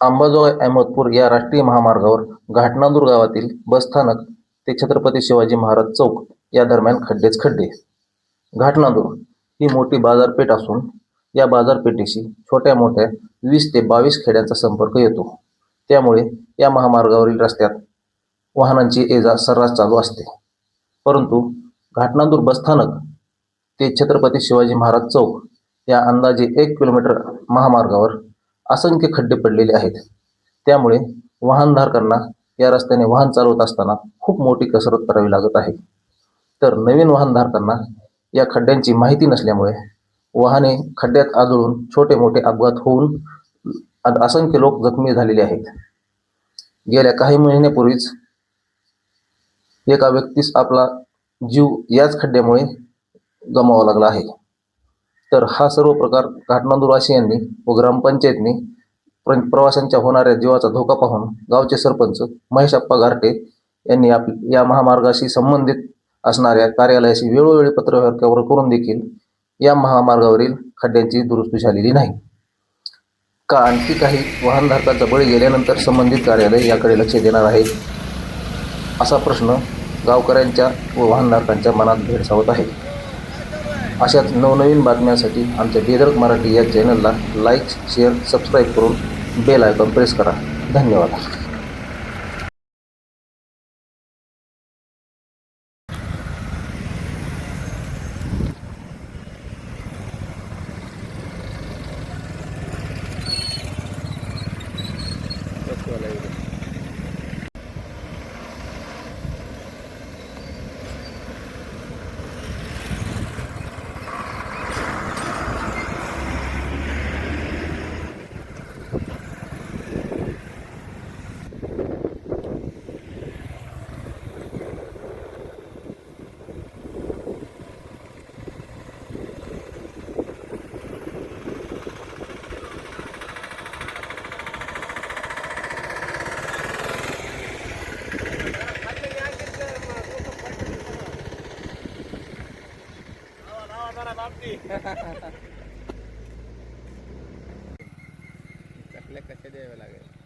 अंबाजोगाई अहमदपूर या राष्ट्रीय महामार्गावर घाटनांदूर गावातील बसस्थानक ते छत्रपती शिवाजी महाराज चौक या दरम्यान खड्डेच खड्डे. घाटनांदूर ही मोठी बाजारपेठ असून या बाजारपेठेशी छोट्या मोठ्या 20 ते 22 खेड्यांचा संपर्क येतो. त्यामुळे या महामार्गावरील रस्त्यात वाहनांची ये-जा सर्रास चालू असते. परंतु घाटनांदूर बसस्थानक ते छत्रपती शिवाजी महाराज चौक या अंदाजे 1 किलोमीटर महामार्गावर असंख्य खड्डे पडलेले आहेत. त्यामुळे वाहनधारकांना या रस्त्याने वाहन चालवत असताना खूप मोठी कसरत करावी लागत आहे. तर नवीन वाहनधारकांना या खड्ड्यांची माहिती नसल्यामुळे वाहने खड्ड्यात आदळून छोटे मोठे अपघात होऊन असंख्य लोक जखमी झालेले आहेत. गेल्या काही महिन्यापूर्वीच एका व्यक्तीस आपला जीव याच खड्ड्यामुळे गमवावा लागला आहे. तर हा सर्व प्रकार घाटनांदूरवासियांनी व ग्रामपंचायतनी प्रवाशांच्या होणाऱ्या जीवाचा धोका पाहून गावचे सरपंच महेशप्पा घारटे यांनी या महामार्गाशी संबंधित असणाऱ्या कार्यालयाशी वेळोवेळी पत्रव्यवहार करून देखील या महामार्गावरील खड्ड्यांची दुरुस्ती झालेली नाही. का आणखी काही वाहनधारकांचा बळी गेल्यानंतर संबंधित कार्यालय याकडे लक्ष देणार आहे, असा प्रश्न गावकऱ्यांच्या व वाहनधारकांच्या मनात भेडसावत आहे. अशाच नवनवीन बातम्यांसाठी आमच्या बेधडक मराठी या चॅनलला लाईक, शेअर, सबस्क्राईब करून बेल आयकॉन प्रेस करा. धन्यवाद. चकल्या कशा द्याव्या लागेल.